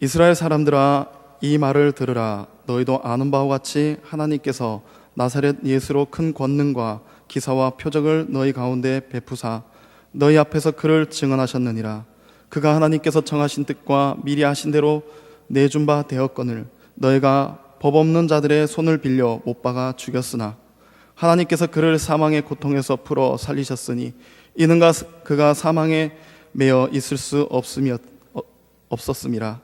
이스라엘 사람들아, 이 말을 들으라. 너희도 아는 바와 같이 하나님께서 나사렛 예수로 큰 권능과 기사와 표적을 너희 가운데 베푸사 너희 앞에서 그를 증언하셨느니라. 그가 하나님께서 정하신 뜻과 미리 하신 대로 내준 바 되었거늘 너희가 법 없는 자들의 손을 빌려 못 박아 죽였으나 하나님께서 그를 사망의 고통에서 풀어 살리셨으니 이는 그가 사망에 매여 있을 수 없었음이라.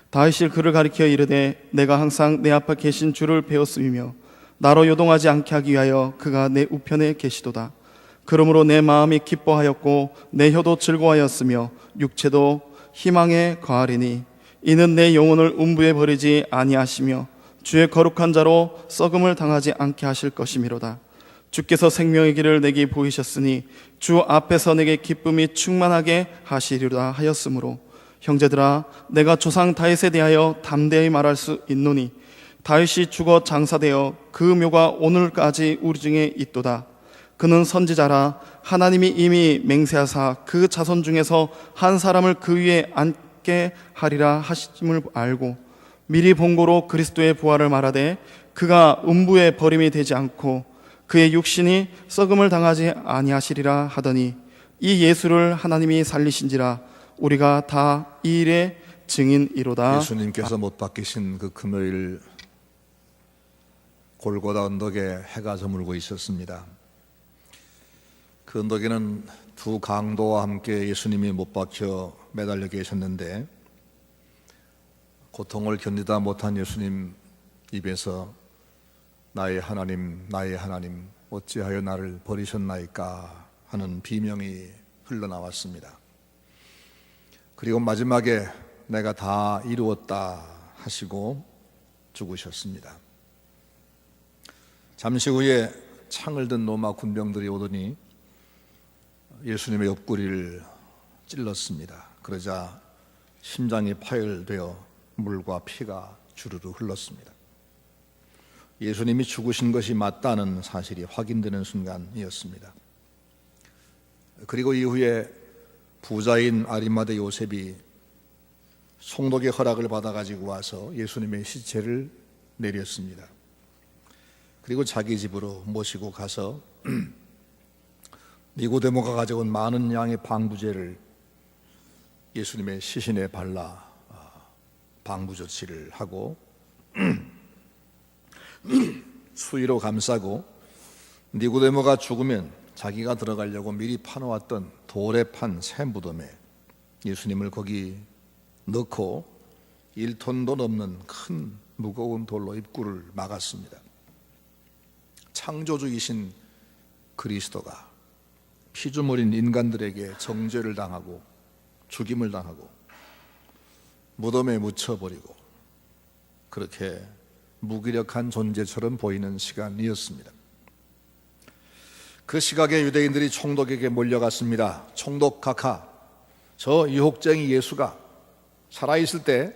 다윗이 그를 가리켜 이르되 내가 항상 내 앞에 계신 주를 배웠음이며 나로 요동하지 않게 하기 위하여 그가 내 우편에 계시도다. 그러므로 내 마음이 기뻐하였고 내 혀도 즐거워하였으며 육체도 희망에 거하리니 이는 내 영혼을 음부에 버리지 아니하시며 주의 거룩한 자로 썩음을 당하지 않게 하실 것이미로다. 주께서 생명의 길을 내게 보이셨으니 주 앞에서 내게 기쁨이 충만하게 하시리라 하였으므로 형제들아, 내가 조상 다윗에 대하여 담대히 말할 수 있노니 다윗이 죽어 장사되어 그 묘가 오늘까지 우리 중에 있도다. 그는 선지자라. 하나님이 이미 맹세하사 그 자손 중에서 한 사람을 그 위에 앉게 하리라 하심을 알고 미리 본고로 그리스도의 부활을 말하되 그가 음부에 버림이 되지 않고 그의 육신이 썩음을 당하지 아니하시리라 하더니 이 예수를 하나님이 살리신지라. 우리가 다 이 일의 증인이로다. 예수님께서 못 박히신 그 금요일 골고다 언덕에 해가 저물고 있었습니다. 그 언덕에는 두 강도와 함께 예수님이 못 박혀 매달려 계셨는데 고통을 견디다 못한 예수님 입에서 나의 하나님, 나의 하나님, 어찌하여 나를 버리셨나이까 하는 비명이 흘러나왔습니다. 그리고 마지막에 내가 다 이루었다 하시고 죽으셨습니다. 잠시 후에 창을 든 로마 군병들이 오더니 예수님의 옆구리를 찔렀습니다. 그러자 심장이 파열되어 물과 피가 주르르 흘렀습니다. 예수님이 죽으신 것이 맞다는 사실이 확인되는 순간이었습니다. 그리고 이후에 부자인 아리마대 요셉이 송독의 허락을 받아가지고 와서 예수님의 시체를 내렸습니다. 그리고 자기 집으로 모시고 가서 니고데모가 가져온 많은 양의 방부제를 예수님의 시신에 발라 방부 조치를 하고 수의로 감싸고 니고데모가 죽으면 자기가 들어가려고 미리 파놓았던 돌에 판 새 무덤에 예수님을 거기 넣고 1톤도 넘는 큰 무거운 돌로 입구를 막았습니다. 창조주이신 그리스도가 피조물인 인간들에게 정죄를 당하고 죽임을 당하고 무덤에 묻혀버리고 그렇게 무기력한 존재처럼 보이는 시간이었습니다. 그 시각에 유대인들이 총독에게 몰려갔습니다. 총독 각하, 저 유혹쟁이 예수가 살아있을 때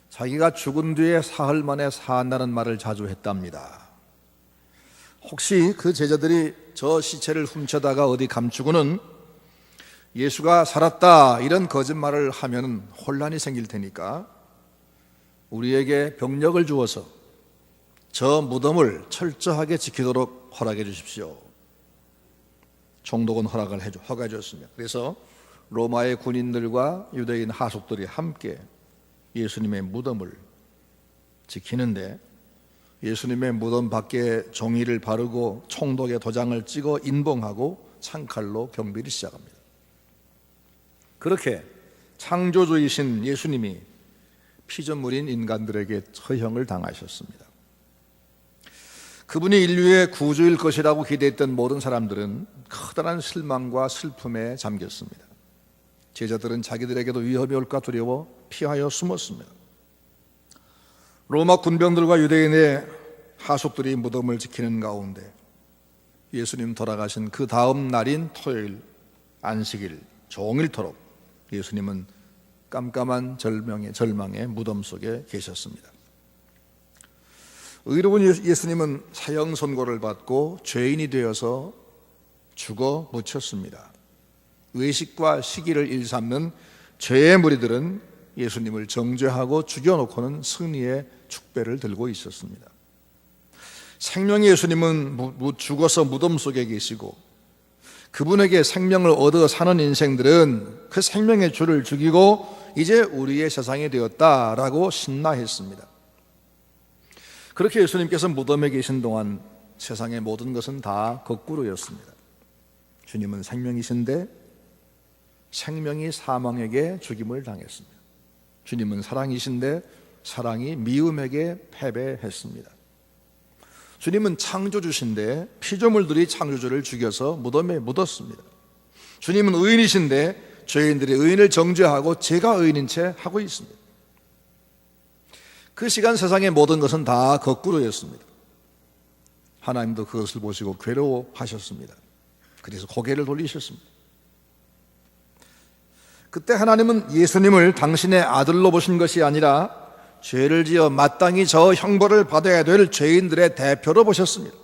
자기가 죽은 뒤에 사흘 만에 사한다는 말을 자주 했답니다. 혹시 그 제자들이 저 시체를 훔쳐다가 어디 감추고는 예수가 살았다 이런 거짓말을 하면 혼란이 생길 테니까 우리에게 병력을 주어서 저 무덤을 철저하게 지키도록 허락해 주십시오. 총독은 허가해 줬습니다. 그래서 로마의 군인들과 유대인 하속들이 함께 예수님의 무덤을 지키는데 예수님의 무덤 밖에 종이를 바르고 총독의 도장을 찍어 인봉하고 창칼로 경비를 시작합니다. 그렇게 창조주이신 예수님이 피조물인 인간들에게 처형을 당하셨습니다. 그분이 인류의 구주일 것이라고 기대했던 모든 사람들은 커다란 실망과 슬픔에 잠겼습니다. 제자들은 자기들에게도 위협이 올까 두려워 피하여 숨었습니다. 로마 군병들과 유대인의 하속들이 무덤을 지키는 가운데 예수님 돌아가신 그 다음 날인 토요일 안식일 종일토록 예수님은 깜깜한 절망의 무덤 속에 계셨습니다. 의로운 예수님은 사형 선고를 받고 죄인이 되어서 죽어 묻혔습니다. 의식과 시기를 일삼는 죄의 무리들은 예수님을 정죄하고 죽여놓고는 승리의 축배를 들고 있었습니다. 생명의 예수님은 죽어서 무덤 속에 계시고 그분에게 생명을 얻어 사는 인생들은 그 생명의 주를 죽이고 이제 우리의 세상이 되었다라고 신나했습니다. 그렇게 예수님께서 무덤에 계신 동안 세상의 모든 것은 다 거꾸로였습니다. 주님은 생명이신데 생명이 사망에게 죽임을 당했습니다. 주님은 사랑이신데 사랑이 미움에게 패배했습니다. 주님은 창조주신데 피조물들이 창조주를 죽여서 무덤에 묻었습니다. 주님은 의인이신데 죄인들이 의인을 정죄하고 죄가 의인인 채 하고 있습니다. 그 시간 세상의 모든 것은 다 거꾸로였습니다. 하나님도 그것을 보시고 괴로워하셨습니다. 그래서 고개를 돌리셨습니다. 그때 하나님은 예수님을 당신의 아들로 보신 것이 아니라 죄를 지어 마땅히 저 형벌을 받아야 될 죄인들의 대표로 보셨습니다.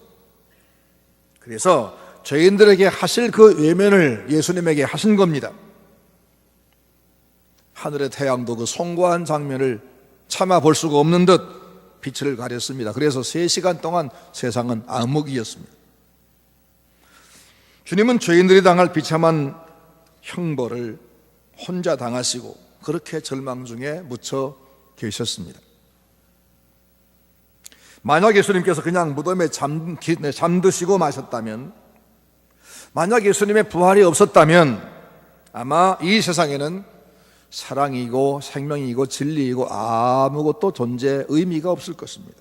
그래서 죄인들에게 하실 그 외면을 예수님에게 하신 겁니다. 하늘의 태양도 그 송구한 장면을 참아 볼 수가 없는 듯 빛을 가렸습니다. 그래서 3시간 동안 세상은 암흑이었습니다. 주님은 죄인들이 당할 비참한 형벌을 혼자 당하시고 그렇게 절망 중에 묻혀 계셨습니다. 만약 예수님께서 그냥 무덤에 잠드시고 마셨다면, 만약 예수님의 부활이 없었다면 아마 이 세상에는 사랑이고 생명이고 진리이고 아무것도 존재 의미가 없을 것입니다.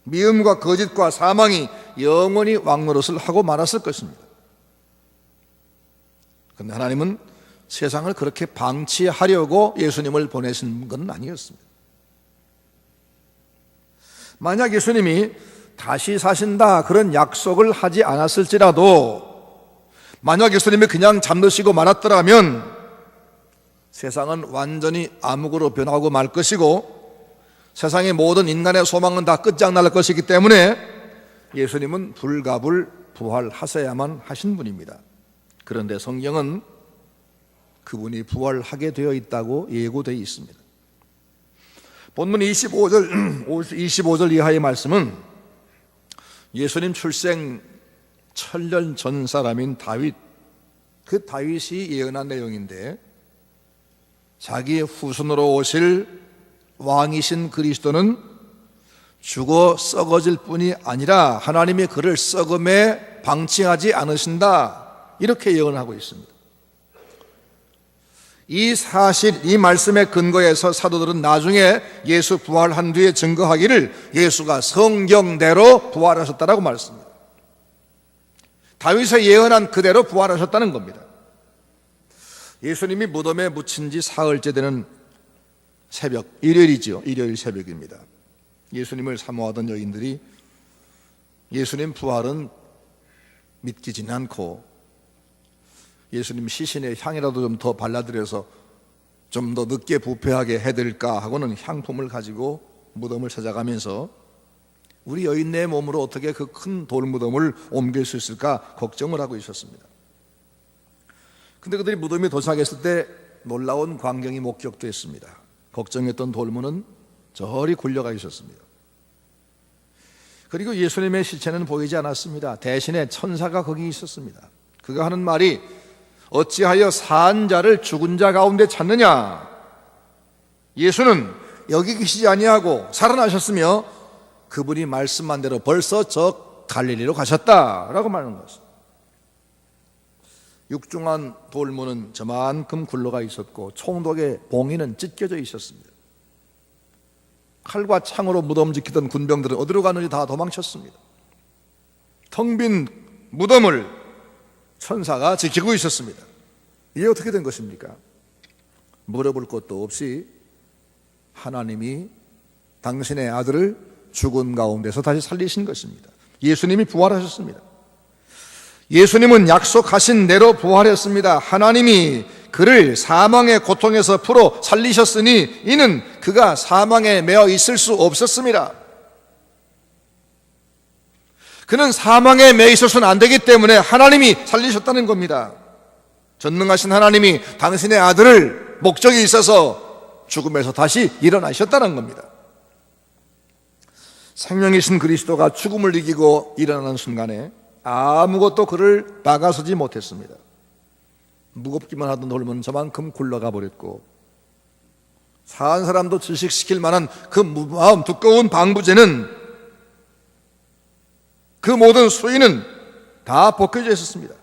미움과 거짓과 사망이 영원히 왕노릇을 하고 말았을 것입니다. 그런데 하나님은 세상을 그렇게 방치하려고 예수님을 보내신 건 아니었습니다. 만약 예수님이 다시 사신다 그런 약속을 하지 않았을지라도, 만약 예수님이 그냥 잠드시고 말았더라면 세상은 완전히 암흑으로 변하고 말 것이고 세상의 모든 인간의 소망은 다 끝장날 것이기 때문에 예수님은 불갑을 부활하셔야만 하신 분입니다. 그런데 성경은 그분이 부활하게 되어 있다고 예고되어 있습니다. 본문 25절 이하의 말씀은 예수님 출생 1000년 전 사람인 다윗, 그 다윗이 예언한 내용인데, 자기 후손으로 오실 왕이신 그리스도는 죽어 썩어질 뿐이 아니라 하나님이 그를 썩음에 방치하지 않으신다, 이렇게 예언하고 있습니다. 이 사실, 이 말씀에 근거해서 사도들은 나중에 예수 부활한 뒤에 증거하기를 예수가 성경대로 부활하셨다라고 말했습니다. 다윗의 예언한 그대로 부활하셨다는 겁니다. 예수님이 무덤에 묻힌 지 사흘째 되는 새벽, 일요일이죠. 일요일 새벽입니다. 예수님을 사모하던 여인들이 예수님 부활은 믿기지는 않고 예수님 시신의 향이라도 좀 더 발라드려서 좀 더 늦게 부패하게 해드릴까 하고는 향품을 가지고 무덤을 찾아가면서 우리 여인네 몸으로 어떻게 그 큰 돌무덤을 옮길 수 있을까 걱정을 하고 있었습니다. 근데 그들이 무덤에 도착했을 때 놀라운 광경이 목격됐습니다. 걱정했던 돌문은 저리 굴려가 있었습니다. 그리고 예수님의 시체는 보이지 않았습니다. 대신에 천사가 거기 있었습니다. 그가 하는 말이 어찌하여 산 자를 죽은 자 가운데 찾느냐? 예수는 여기 계시지 아니하고 살아나셨으며 그분이 말씀한 대로 벌써 저 갈릴리로 가셨다라고 말하는 것입니다. 육중한 돌문은 저만큼 굴러가 있었고 총독의 봉인은 찢겨져 있었습니다. 칼과 창으로 무덤 지키던 군병들은 어디로 가는지 다 도망쳤습니다. 텅 빈 무덤을 천사가 지키고 있었습니다. 이게 어떻게 된 것입니까? 물어볼 것도 없이 하나님이 당신의 아들을 죽은 가운데서 다시 살리신 것입니다. 예수님이 부활하셨습니다. 예수님은 약속하신 대로 부활했습니다. 하나님이 그를 사망의 고통에서 풀어 살리셨으니 이는 그가 사망에 매어 있을 수 없었습니다. 그는 사망에 매여 있어서는 안 되기 때문에 하나님이 살리셨다는 겁니다. 전능하신 하나님이 당신의 아들을 목적이 있어서 죽음에서 다시 일어나셨다는 겁니다. 생명이신 그리스도가 죽음을 이기고 일어나는 순간에 아무것도 그를 막아서지 못했습니다. 무겁기만 하던 돌문은 저만큼 굴러가 버렸고, 사한 사람도 질식시킬 만한 그 무마음 두꺼운 방부제는, 그 모든 수위는 다 벗겨져 있었습니다.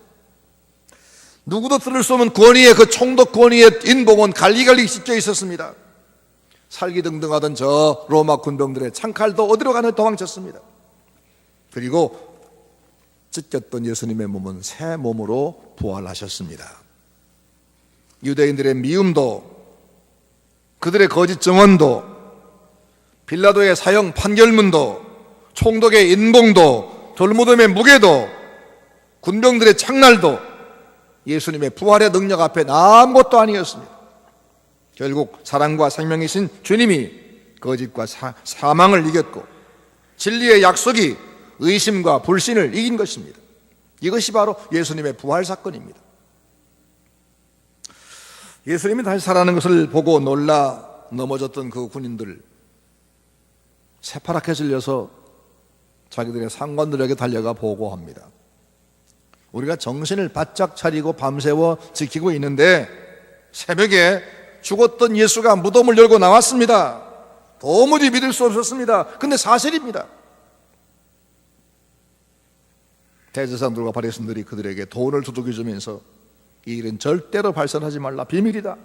누구도 들을 수 없는 권위의, 그 총독 권위의 인봉은 갈리갈리 씹혀 있었습니다. 살기등등하던 저 로마 군병들의 창칼도 어디로 가나 도망쳤습니다. 그리고 찢겼던 예수님의 몸은 새 몸으로 부활하셨습니다. 유대인들의 미움도, 그들의 거짓 증언도, 빌라도의 사형 판결문도, 총독의 인봉도, 돌무덤의 무게도, 군병들의 창날도 예수님의 부활의 능력 앞에 아무것도 아니었습니다. 결국 사랑과 생명이신 주님이 거짓과 사망을 이겼고, 진리의 약속이 의심과 불신을 이긴 것입니다. 이것이 바로 예수님의 부활 사건입니다. 예수님이 다시 살아나는 것을 보고 놀라 넘어졌던 그 군인들, 새파랗게 질려서 자기들의 상관들에게 달려가 보고합니다. 우리가 정신을 바짝 차리고 밤새워 지키고 있는데 새벽에 죽었던 예수가 무덤을 열고 나왔습니다. 도무지 믿을 수 없었습니다. 근데 사실입니다. 대제사장들과 바리새인들이 그들에게 돈을 두둑이 주면서 이 일은 절대로 발설하지 말라, 비밀이다.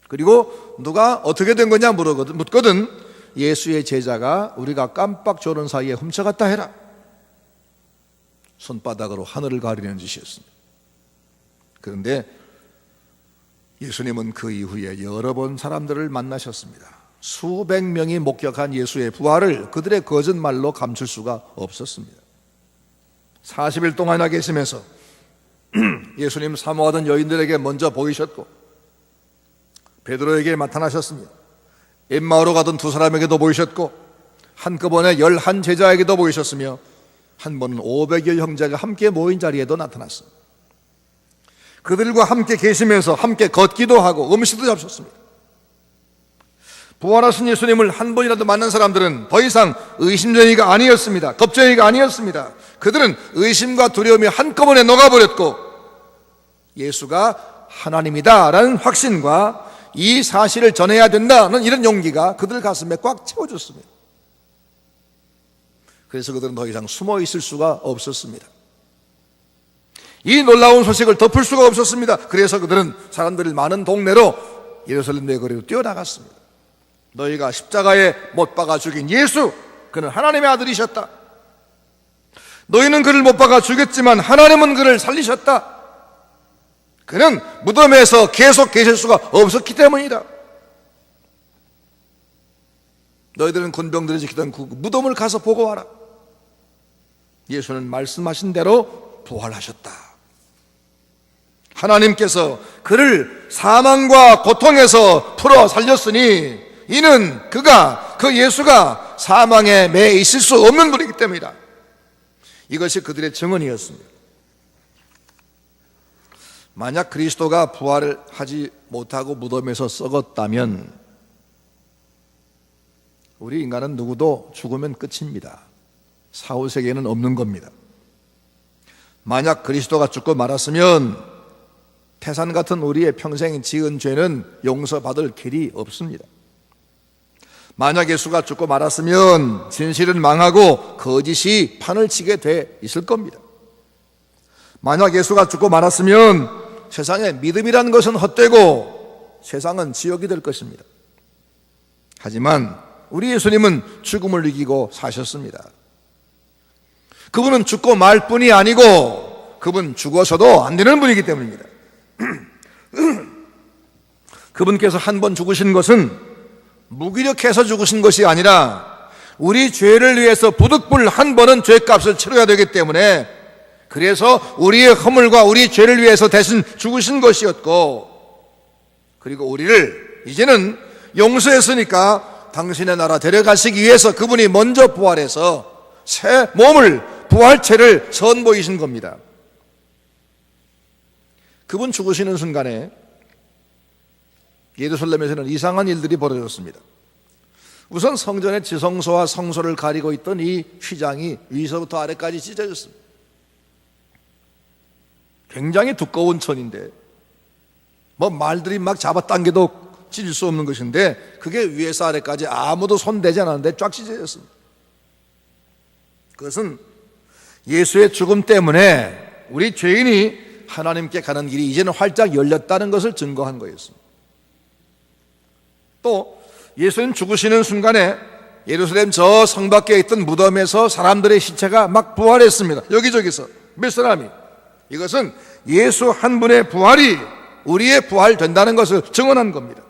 그리고 누가 어떻게 된 거냐 묻거든 예수의 제자가 우리가 깜빡 졸은 사이에 훔쳐갔다 해라. 손바닥으로 하늘을 가리는 짓이었습니다. 그런데 예수님은 그 이후에 여러 번 사람들을 만나셨습니다. 수백 명이 목격한 예수의 부활을 그들의 거짓말로 감출 수가 없었습니다. 40일 동안이나 계시면서 예수님 사모하던 여인들에게 먼저 보이셨고, 베드로에게 나타나셨습니다. 엠마오로 가던 두 사람에게도 보이셨고, 한꺼번에 11 제자에게도 보이셨으며, 한 번은 500여 형제가 함께 모인 자리에도 나타났습니다. 그들과 함께 계시면서 함께 걷기도 하고 음식도 잡수셨습니다. 부활하신 예수님을 한 번이라도 만난 사람들은 더 이상 의심쟁이가 아니었습니다. 겁쟁이가 아니었습니다. 그들은 의심과 두려움이 한꺼번에 녹아버렸고, 예수가 하나님이다라는 확신과 이 사실을 전해야 된다는 이런 용기가 그들 가슴에 꽉 채워졌습니다. 그래서 그들은 더 이상 숨어 있을 수가 없었습니다. 이 놀라운 소식을 덮을 수가 없었습니다. 그래서 그들은 사람들이 많은 동네로, 예루살렘 내거리로 뛰어나갔습니다. 너희가 십자가에 못 박아 죽인 예수, 그는 하나님의 아들이셨다. 너희는 그를 못 박아 죽였지만 하나님은 그를 살리셨다. 그는 무덤에서 계속 계실 수가 없었기 때문이다. 너희들은 군병들이 지키던 그 무덤을 가서 보고 와라. 예수는 말씀하신 대로 부활하셨다. 하나님께서 그를 사망과 고통에서 풀어 살렸으니 이는 그 예수가 사망에 매 있을 수 없는 분이기 때문이다. 이것이 그들의 증언이었습니다. 만약 그리스도가 부활을 하지 못하고 무덤에서 썩었다면 우리 인간은 누구도 죽으면 끝입니다. 사후세계는 없는 겁니다. 만약 그리스도가 죽고 말았으면 태산 같은 우리의 평생 지은 죄는 용서받을 길이 없습니다. 만약 예수가 죽고 말았으면 진실은 망하고 거짓이 판을 치게 돼 있을 겁니다. 만약 예수가 죽고 말았으면 세상에 믿음이라는 것은 헛되고 세상은 지옥이 될 것입니다. 하지만 우리 예수님은 죽음을 이기고 사셨습니다. 그분은 죽고 말 뿐이 아니고 그분 죽어서도 안 되는 분이기 때문입니다. 그분께서 한 번 죽으신 것은 무기력해서 죽으신 것이 아니라 우리 죄를 위해서 부득불 한 번은 죄값을 치러야 되기 때문에, 그래서 우리의 허물과 우리 죄를 위해서 대신 죽으신 것이었고, 그리고 우리를 이제는 용서했으니까 당신의 나라 데려가시기 위해서 그분이 먼저 부활해서 새 몸을, 부활체를 선보이신 겁니다. 그분 죽으시는 순간에 예루살렘에서는 이상한 일들이 벌어졌습니다. 우선 성전의 지성소와 성소를 가리고 있던 이 휘장이 위서부터 아래까지 찢어졌습니다. 굉장히 두꺼운 천인데 말들이 막 잡아당겨도 찢을 수 없는 것인데 그게 위에서 아래까지 아무도 손대지 않았는데 쫙 찢어졌습니다. 그것은 예수의 죽음 때문에 우리 죄인이 하나님께 가는 길이 이제는 활짝 열렸다는 것을 증거한 거였습니다. 또 예수님 죽으시는 순간에 예루살렘 저 성 밖에 있던 무덤에서 사람들의 시체가 막 부활했습니다. 여기저기서 몇 사람이. 이것은 예수 한 분의 부활이 우리의 부활된다는 것을 증언한 겁니다.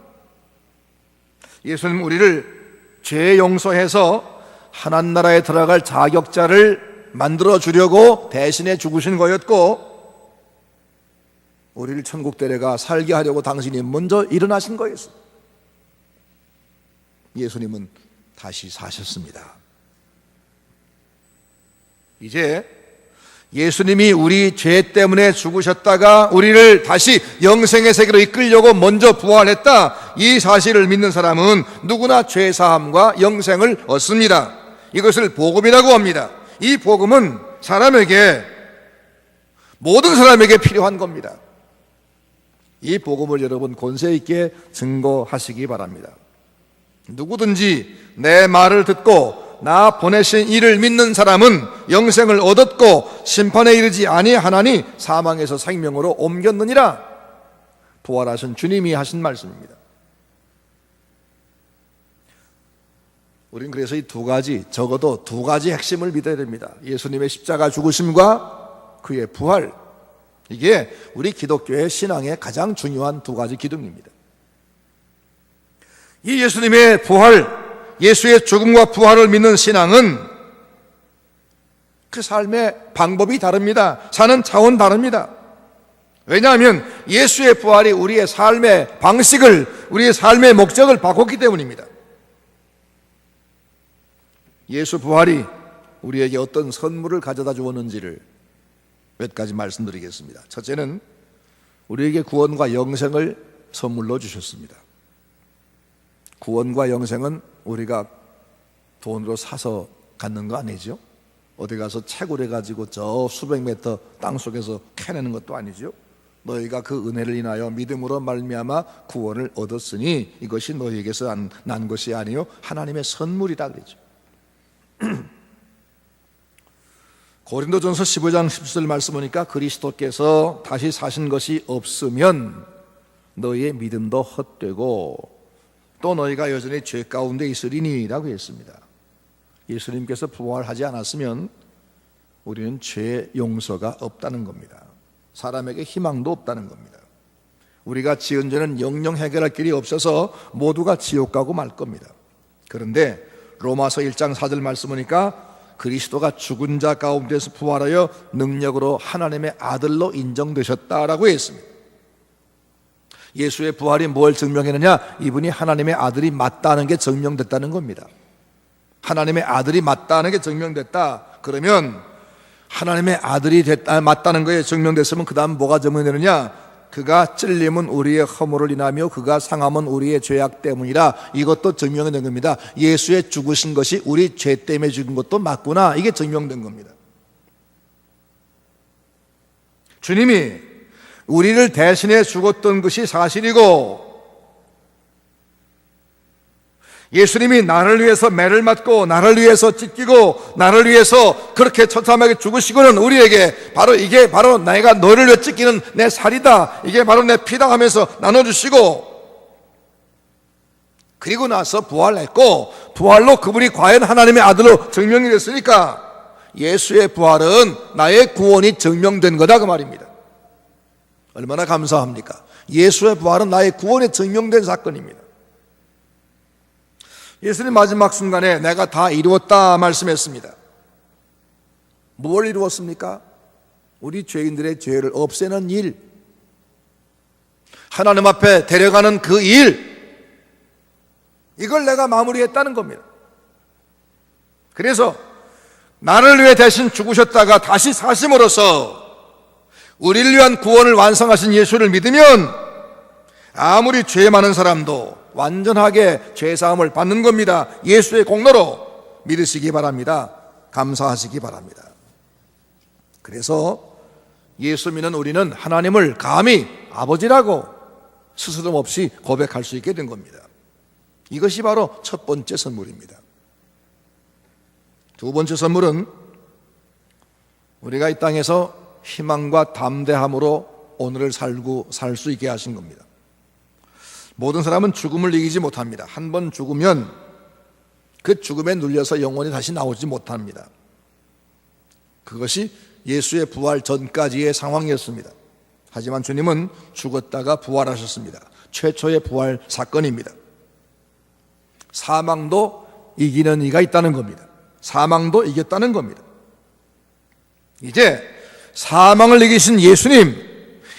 예수님 우리를 죄 용서해서 하나님 나라에 들어갈 자격자를 만들어 주려고 대신에 죽으신 거였고, 우리를 천국 데려가 살게 하려고 당신이 먼저 일어나신 거였습니다. 예수님은 다시 사셨습니다. 이제 예수님이 우리 죄 때문에 죽으셨다가 우리를 다시 영생의 세계로 이끌려고 먼저 부활했다, 이 사실을 믿는 사람은 누구나 죄 사함과 영생을 얻습니다. 이것을 복음이라고 합니다. 이 복음은 모든 사람에게 필요한 겁니다. 이 복음을 여러분 권세 있게 증거하시기 바랍니다. 누구든지 내 말을 듣고 나 보내신 이를 믿는 사람은 영생을 얻었고 심판에 이르지 아니하나니 사망에서 생명으로 옮겼느니라. 부활하신 주님이 하신 말씀입니다. 우리는 그래서 이 적어도 두 가지 핵심을 믿어야 됩니다. 예수님의 십자가 죽으심과 그의 부활. 이게 우리 기독교의 신앙의 가장 중요한 두 가지 기둥입니다. 이 예수님의 부활, 예수의 죽음과 부활을 믿는 신앙은 그 삶의 방법이 다릅니다. 사는 차원 다릅니다. 왜냐하면 예수의 부활이 우리의 삶의 방식을, 우리의 삶의 목적을 바꿨기 때문입니다. 예수 부활이 우리에게 어떤 선물을 가져다 주었는지를 몇 가지 말씀드리겠습니다. 첫째는 우리에게 구원과 영생을 선물로 주셨습니다. 구원과 영생은 우리가 돈으로 사서 갖는 거 아니죠? 어디 가서 채굴해 가지고 저 수백 미터 땅 속에서 캐내는 것도 아니죠? 너희가 그 은혜를 인하여 믿음으로 말미암아 구원을 얻었으니 이것이 너희에게서 난 것이 아니요 하나님의 선물이다 그랬죠. 고린도전서 15장 17절 말씀 보니까 그리스도께서 다시 사신 것이 없으면 너희의 믿음도 헛되고 또 너희가 여전히 죄 가운데 있으리니 라고 했습니다. 예수님께서 부활하지 않았으면 우리는 죄 용서가 없다는 겁니다. 사람에게 희망도 없다는 겁니다. 우리가 지은 죄는 영영 해결할 길이 없어서 모두가 지옥 가고 말 겁니다. 그런데 로마서 1장 4절 말씀 보니까 그리스도가 죽은 자 가운데서 부활하여 능력으로 하나님의 아들로 인정되셨다라고 했습니다. 예수의 부활이 뭘 증명했느냐? 이분이 하나님의 아들이 맞다는 게 증명됐다는 겁니다. 하나님의 아들이 맞다는 게 증명됐다. 그러면 하나님의 아들이 맞다는 거에 증명됐으면 그 다음 뭐가 증명되느냐? 그가 찔림은 우리의 허물을 인하며 그가 상함은 우리의 죄악 때문이라. 이것도 증명이 된 겁니다. 예수의 죽으신 것이 우리 죄 때문에 죽은 것도 맞구나. 이게 증명된 겁니다. 주님이 우리를 대신해 죽었던 것이 사실이고, 예수님이 나를 위해서 매를 맞고 나를 위해서 찢기고 나를 위해서 그렇게 처참하게 죽으시고는 우리에게 이게 바로 내가 너를 위해 찢기는 내 살이다, 이게 바로 내 피다 하면서 나눠주시고, 그리고 나서 부활했고 부활로 그분이 과연 하나님의 아들로 증명이 됐으니까 예수의 부활은 나의 구원이 증명된 거다 그 말입니다. 얼마나 감사합니까? 예수의 부활은 나의 구원에 증명된 사건입니다. 예수님 마지막 순간에 내가 다 이루었다 말씀했습니다. 뭘 이루었습니까? 우리 죄인들의 죄를 없애는 일, 하나님 앞에 데려가는 그 일, 이걸 내가 마무리했다는 겁니다. 그래서 나를 위해 대신 죽으셨다가 다시 사심으로써 우리를 위한 구원을 완성하신 예수를 믿으면 아무리 죄 많은 사람도 완전하게 죄사함을 받는 겁니다. 예수의 공로로 믿으시기 바랍니다. 감사하시기 바랍니다. 그래서 예수 믿는 우리는 하나님을 감히 아버지라고 스스럼 없이 고백할 수 있게 된 겁니다. 이것이 바로 첫 번째 선물입니다. 두 번째 선물은 우리가 이 땅에서 희망과 담대함으로 오늘을 살 수 있게 하신 겁니다. 모든 사람은 죽음을 이기지 못합니다. 한 번 죽으면 그 죽음에 눌려서 영원히 다시 나오지 못합니다. 그것이 예수의 부활 전까지의 상황이었습니다. 하지만 주님은 죽었다가 부활하셨습니다. 최초의 부활 사건입니다. 사망도 이기는 이가 있다는 겁니다. 사망도 이겼다는 겁니다. 이제 사망을 이기신 예수님,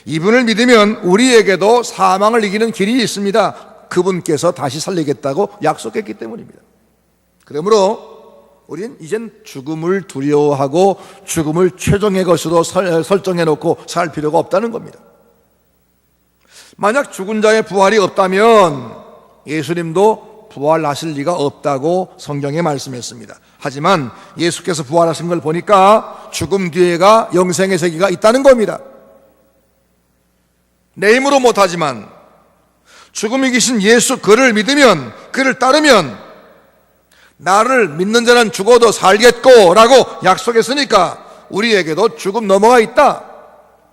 이분을 믿으면 우리에게도 사망을 이기는 길이 있습니다. 그분께서 다시 살리겠다고 약속했기 때문입니다. 그러므로 우리는 이젠 죽음을 두려워하고 죽음을 최종의 것으로 설정해 놓고 살 필요가 없다는 겁니다. 만약 죽은 자의 부활이 없다면 예수님도 부활하실 리가 없다고 성경에 말씀했습니다. 하지만 예수께서 부활하신 걸 보니까 죽음 뒤에가 영생의 세계가 있다는 겁니다. 내 힘으로 못하지만 죽음이 이기신 예수 그를 믿으면, 그를 따르면 나를 믿는 자는 죽어도 살겠고 라고 약속했으니까 우리에게도 죽음 넘어가 있다.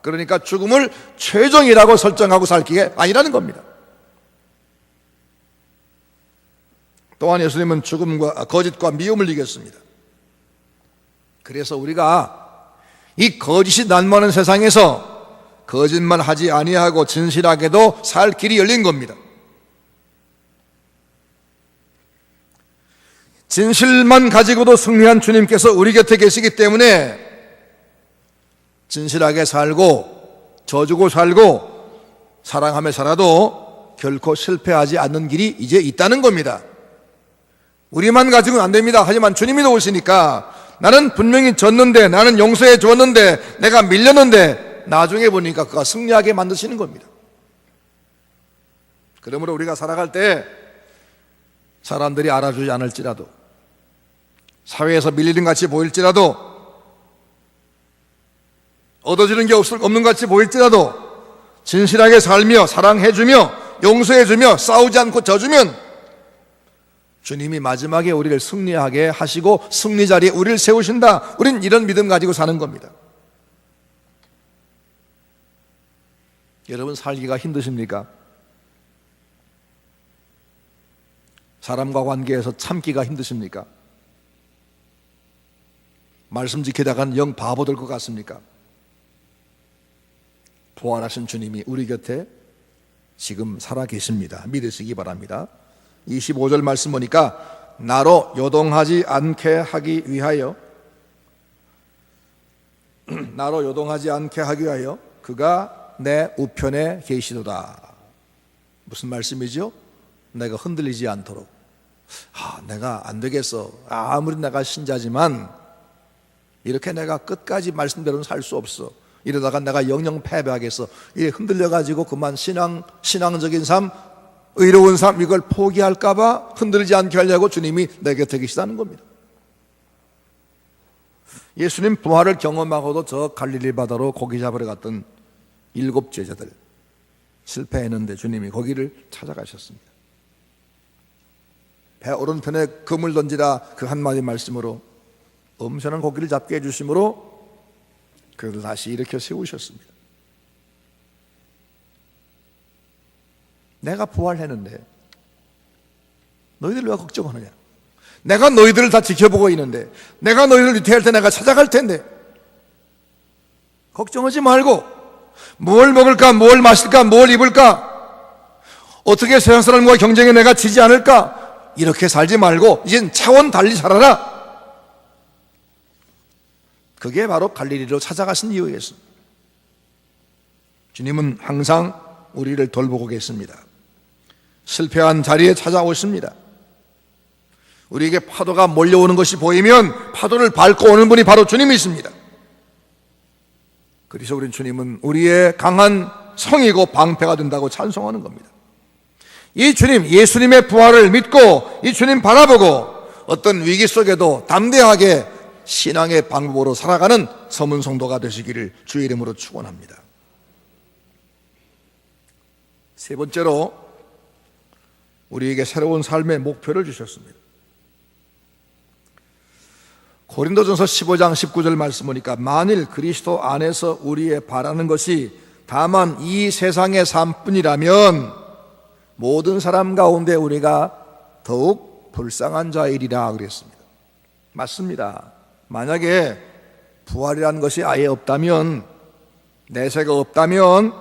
그러니까 죽음을 최종이라고 설정하고 살 게 아니라는 겁니다. 또한 예수님은 죽음과 거짓과 미움을 이겼습니다. 그래서 우리가 이 거짓이 난무하는 세상에서 거짓말 하지 아니하고 진실하게도 살 길이 열린 겁니다. 진실만 가지고도 승리한 주님께서 우리 곁에 계시기 때문에 진실하게 살고 져주고 살고 사랑하며 살아도 결코 실패하지 않는 길이 이제 있다는 겁니다. 우리만 가지고는 안 됩니다. 하지만 주님이 도우시니까 나는 분명히 졌는데, 나는 용서해 주었는데, 내가 밀렸는데 나중에 보니까 그가 승리하게 만드시는 겁니다. 그러므로 우리가 살아갈 때 사람들이 알아주지 않을지라도, 사회에서 밀리는 같이 보일지라도, 얻어지는 게 없는 같이 보일지라도 진실하게 살며 사랑해주며 용서해주며 싸우지 않고 져주면 주님이 마지막에 우리를 승리하게 하시고 승리 자리에 우리를 세우신다. 우린 이런 믿음 가지고 사는 겁니다. 여러분 살기가 힘드십니까? 사람과 관계에서 참기가 힘드십니까? 말씀 지키다간 영 바보 될 것 같습니까? 부활하신 주님이 우리 곁에 지금 살아 계십니다. 믿으시기 바랍니다. 25절 말씀 보니까 나로 요동하지 않게 하기 위하여 나로 요동하지 않게 하기 위하여 그가 내 우편에 계시도다. 무슨 말씀이죠? 내가 흔들리지 않도록. 내가 안 되겠어. 아무리 내가 신자지만 이렇게 내가 끝까지 말씀대로는 살 수 없어. 이러다가 내가 영영 패배하겠어. 이게 흔들려가지고 그만 신앙적인 삶, 의로운 삶 이걸 포기할까봐 흔들리지 않게 하려고 주님이 내 곁에 계시다는 겁니다. 예수님 부활을 경험하고도 저 갈릴리 바다로 고기 잡으러 갔던 7 제자들 실패했는데 주님이 거기를 찾아가셨습니다. 배 오른편에 금을 던지라 그 한마디 말씀으로 엄청난 고기를 잡게 해주심으로 그를 다시 일으켜 세우셨습니다. 내가 부활했는데 너희들 왜 걱정하느냐? 내가 너희들을 다 지켜보고 있는데, 내가 너희를 위태할 때 내가 찾아갈 텐데 걱정하지 말고 뭘 먹을까, 뭘 마실까, 뭘 입을까, 어떻게 세상 사람과 경쟁에 내가 지지 않을까, 이렇게 살지 말고 이젠 차원 달리 살아라. 그게 바로 갈릴리로 찾아가신 이유였습니다. 주님은 항상 우리를 돌보고 계십니다. 실패한 자리에 찾아오십니다. 우리에게 파도가 몰려오는 것이 보이면 파도를 밟고 오는 분이 바로 주님이십니다. 그래서 우리 주님은 우리의 강한 성이고 방패가 된다고 찬송하는 겁니다. 이 주님, 예수님의 부활을 믿고 이 주님 바라보고 어떤 위기 속에도 담대하게 신앙의 방법으로 살아가는 서문 성도가 되시기를 주의 이름으로 축원합니다. 세 번째로 우리에게 새로운 삶의 목표를 주셨습니다. 고린도전서 15장 19절 말씀 보니까 만일 그리스도 안에서 우리의 바라는 것이 다만 이 세상의 삶뿐이라면 모든 사람 가운데 우리가 더욱 불쌍한 자이리라 그랬습니다. 맞습니다. 만약에 부활이라는 것이 아예 없다면, 내세가 없다면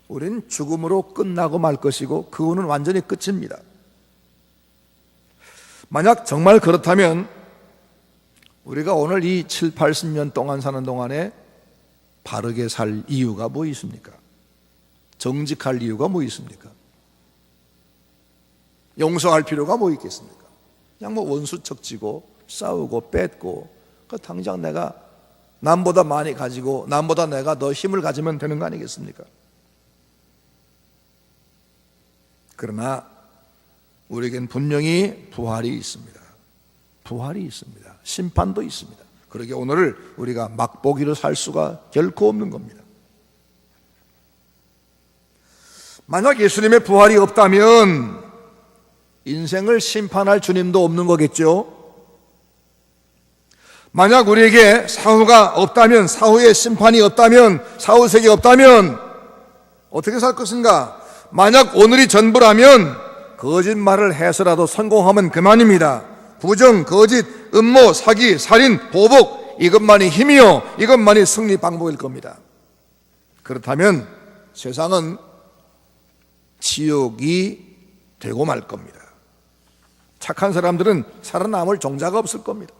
우리는 죽음으로 끝나고 말 것이고 그 후는 완전히 끝입니다. 만약 정말 그렇다면 우리가 오늘 이 7, 80년 동안 사는 동안에 바르게 살 이유가 뭐 있습니까? 정직할 이유가 뭐 있습니까? 용서할 필요가 뭐 있겠습니까? 그냥 뭐 원수 척지고 싸우고 뺏고, 그 당장 내가 남보다 많이 가지고 남보다 내가 더 힘을 가지면 되는 거 아니겠습니까? 그러나 우리에겐 분명히 부활이 있습니다. 부활이 있습니다. 심판도 있습니다. 그러게 오늘을 우리가 맛보기로 살 수가 결코 없는 겁니다. 만약 예수님의 부활이 없다면 인생을 심판할 주님도 없는 거겠죠. 만약 우리에게 사후가 없다면, 사후의 심판이 없다면, 사후세계 없다면 어떻게 살 것인가? 만약 오늘이 전부라면 거짓말을 해서라도 성공하면 그만입니다. 부정, 거짓, 음모, 사기, 살인, 보복, 이것만이 힘이요, 이것만이 승리 방법일 겁니다. 그렇다면 세상은 지옥이 되고 말 겁니다. 착한 사람들은 살아남을 종자가 없을 겁니다.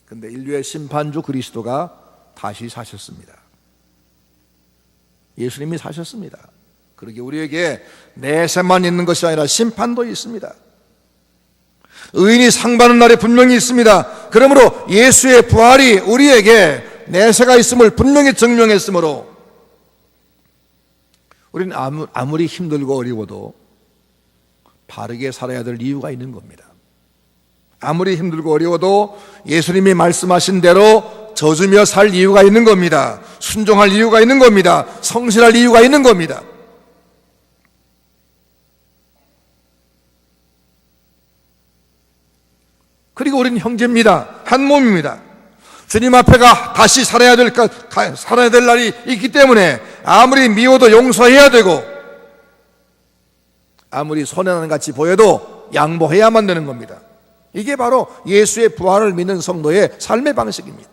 그런데 인류의 심판주 그리스도가 다시 사셨습니다. 예수님이 사셨습니다. 그러게 우리에게 내세만 있는 것이 아니라 심판도 있습니다. 의인이 상 받는 날이 분명히 있습니다. 그러므로 예수의 부활이 우리에게 내세가 있음을 분명히 증명했으므로 우리는 아무리 힘들고 어려워도 바르게 살아야 될 이유가 있는 겁니다. 아무리 힘들고 어려워도 예수님이 말씀하신 대로 져주며 살 이유가 있는 겁니다. 순종할 이유가 있는 겁니다. 성실할 이유가 있는 겁니다. 그리고 우리는 형제입니다. 한 몸입니다. 주님 앞에가 다시 살아야 될 날이 있기 때문에 아무리 미워도 용서해야 되고 아무리 손해나는 같이 보여도 양보해야만 되는 겁니다. 이게 바로 예수의 부활을 믿는 성도의 삶의 방식입니다.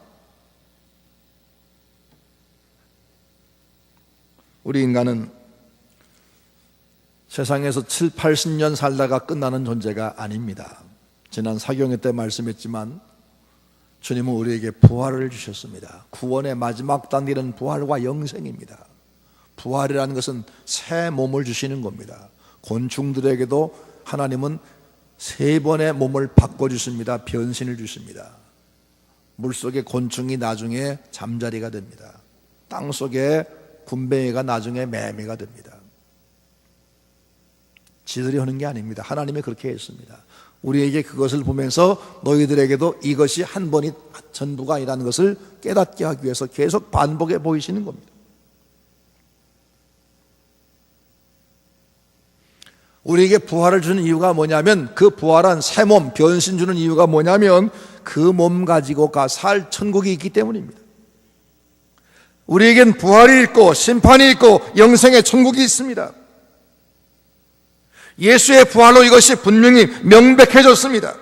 우리 인간은 세상에서 7, 80년 살다가 끝나는 존재가 아닙니다. 지난 사경회 때 말씀했지만 주님은 우리에게 부활을 주셨습니다. 구원의 마지막 단계는 부활과 영생입니다. 부활이라는 것은 새 몸을 주시는 겁니다. 곤충들에게도 하나님은 3번의 몸을 바꿔주십니다. 변신을 주십니다. 물속의 곤충이 나중에 잠자리가 됩니다. 땅속의 군뱅이가 나중에 매미가 됩니다. 지들이 하는 게 아닙니다. 하나님이 그렇게 했습니다. 우리에게 그것을 보면서 너희들에게도 이것이 한 번이 전부가 아니라는 것을 깨닫게 하기 위해서 계속 반복해 보이시는 겁니다. 우리에게 부활을 주는 이유가 뭐냐면, 그 부활한 새 몸, 변신 주는 이유가 뭐냐면 그 몸 가지고 살 천국이 있기 때문입니다. 우리에겐 부활이 있고 심판이 있고 영생의 천국이 있습니다. 예수의 부활로 이것이 분명히 명백해졌습니다.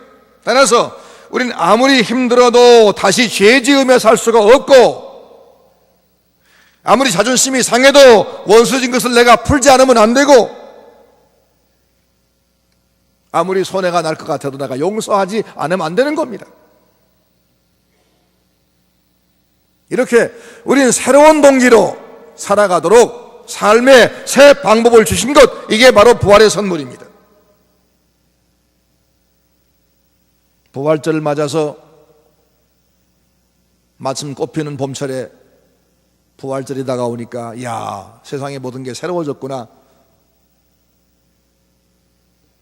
따라서 우리는 아무리 힘들어도 다시 죄 지으며 살 수가 없고, 아무리 자존심이 상해도 원수진 것을 내가 풀지 않으면 안 되고, 아무리 손해가 날 것 같아도 내가 용서하지 않으면 안 되는 겁니다. 이렇게 우리는 새로운 동기로 살아가도록 삶의 새 방법을 주신 것, 이게 바로 부활의 선물입니다. 부활절을 맞아서 마침 꽃피는 봄철에 부활절이 다가오니까 야, 세상의 모든 게 새로워졌구나.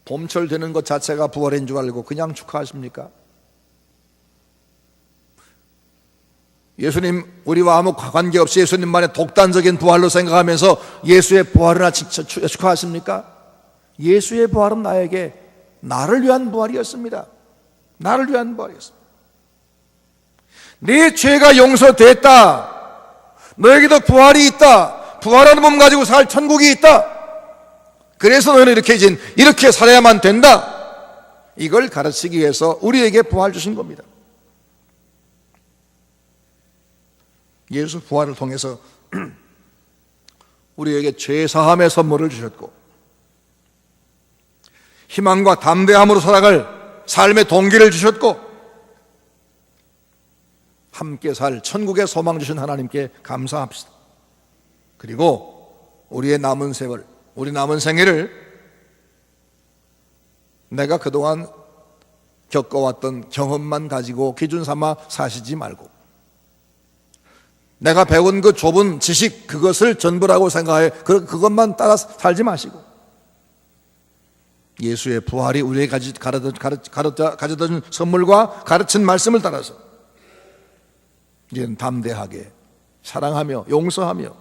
봄철 되는 것 자체가 부활인 줄 알고 그냥 축하하십니까? 예수님, 우리와 아무 관계없이 예수님만의 독단적인 부활로 생각하면서 예수의 부활이나 축하하십니까? 예수의 부활은 나를 위한 부활이었습니다. 나를 위한 부활이었습니다. 네 죄가 용서됐다. 너에게도 부활이 있다. 부활하는 몸 가지고 살 천국이 있다. 그래서 너희는 이렇게 살아야만 된다. 이걸 가르치기 위해서 우리에게 부활 주신 겁니다. 예수 부활을 통해서 우리에게 죄사함의 선물을 주셨고 희망과 담대함으로 살아갈 삶의 동기를 주셨고 함께 살 천국의 소망 주신 하나님께 감사합시다. 그리고 우리의 남은 세월, 우리 남은 생애를 내가 그동안 겪어왔던 경험만 가지고 기준 삼아 사시지 말고 내가 배운 그 좁은 지식, 그것을 전부라고 생각해 그것만 따라 살지 마시고 예수의 부활이 우리에게 가져다 선물과 가르친 말씀을 따라서 이제는 담대하게 사랑하며 용서하며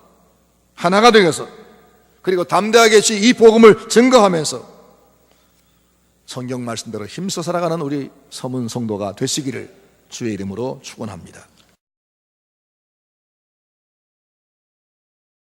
하나가 되어서 그리고 담대하게 이 복음을 증거하면서 성경 말씀대로 힘써 살아가는 우리 서문 성도가 되시기를 주의 이름으로 축원합니다.